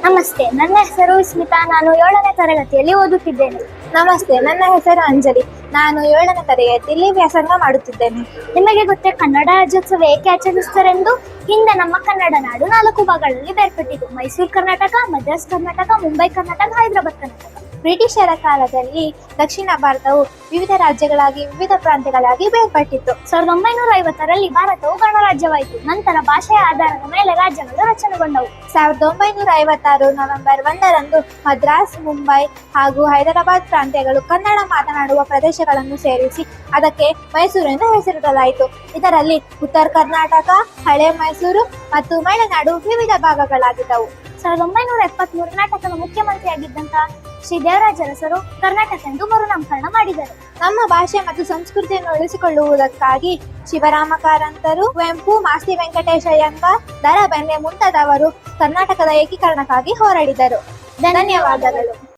ನಮಸ್ತೆ, ನನ್ನ ಹೆಸರು ಸ್ಮಿತಾ. ನಾನು 7ನೇ ತರಗತಿಯಲ್ಲಿ ಓದುತ್ತಿದ್ದೇನೆ. ನಮಸ್ತೆ, ನನ್ನ ಹೆಸರು ಅಂಜಲಿ. ನಾನು 7ನೇ ತರಗತಿಯಲ್ಲಿ ವ್ಯಾಸಂಗ ಮಾಡುತ್ತಿದ್ದೇನೆ. ನಿಮಗೆ ಗೊತ್ತೇ ಕನ್ನಡ ರಾಜ್ಯೋತ್ಸವ ಏಕೆ ಆಚರಿಸುತ್ತಾರೆಂದು? ಹಿಂದೆ ನಮ್ಮ ಕನ್ನಡ ನಾಡು 4 ಭಾಗಗಳಲ್ಲಿ ಬೇರ್ಪಟ್ಟಿತು: ಮೈಸೂರು ಕರ್ನಾಟಕ, ಮದ್ರಾಸ್ ಕರ್ನಾಟಕ, ಮುಂಬೈ ಕರ್ನಾಟಕ, ಹೈದರಾಬಾದ್ ಕರ್ನಾಟಕ. ಬ್ರಿಟಿಷರ ಕಾಲದಲ್ಲಿ ದಕ್ಷಿಣ ಭಾರತವು ವಿವಿಧ ರಾಜ್ಯಗಳಾಗಿ ವಿವಿಧ ಪ್ರಾಂತ್ಯಗಳಾಗಿ ಬೇರ್ಪಟ್ಟಿತ್ತು. 1950ರಲ್ಲಿ ಭಾರತವು ಗಣರಾಜ್ಯವಾಯಿತು. ನಂತರ ಭಾಷೆಯ ಆಧಾರದ ಮೇಲೆ ರಾಜ್ಯಗಳು ರಚನೆಗೊಂಡವು. 1956 ನವೆಂಬರ್ 1ರಂದು ಮದ್ರಾಸ್, ಮುಂಬೈ ಹಾಗೂ ಹೈದರಾಬಾದ್ ಪ್ರಾಂತ್ಯಗಳು ಕನ್ನಡ ಮಾತನಾಡುವ ಪ್ರದೇಶಗಳನ್ನು ಸೇರಿಸಿ ಅದಕ್ಕೆ ಮೈಸೂರು ಎಂದು ಹೆಸರಿಡಲಾಯಿತು. ಇದರಲ್ಲಿ ಉತ್ತರ ಕರ್ನಾಟಕ, ಹಳೆ ಮೈಸೂರು ಮತ್ತು ಮಲೆನಾಡು ವಿವಿಧ ಭಾಗಗಳಾಗಿದ್ದವು. 1973 ಕರ್ನಾಟಕದ ಮುಖ್ಯಮಂತ್ರಿಯಾಗಿದ್ದಂತಹ ಶ್ರೀ ದೇವರಾಜ ಅರಸರು ಕರ್ನಾಟಕ ಎಂದು ಮರುನಾಮಕರಣ ಮಾಡಿದರು. ನಮ್ಮ ಭಾಷೆ ಮತ್ತು ಸಂಸ್ಕೃತಿಯನ್ನು ಉಳಿಸಿಕೊಳ್ಳುವುದಕ್ಕಾಗಿ ಶಿವರಾಮ ಕಾರಂತರು, ಕುವೆಂಪು, ಮಾಸ್ತಿ ವೆಂಕಟೇಶಯ್ಯಂಗಾರ್, ದ.ರಾ ಬೇಂದ್ರೆ ಮುಂತಾದವರು ಕರ್ನಾಟಕದ ಏಕೀಕರಣಕ್ಕಾಗಿ ಹೋರಾಡಿದರು. ಧನ್ಯವಾದಗಳು.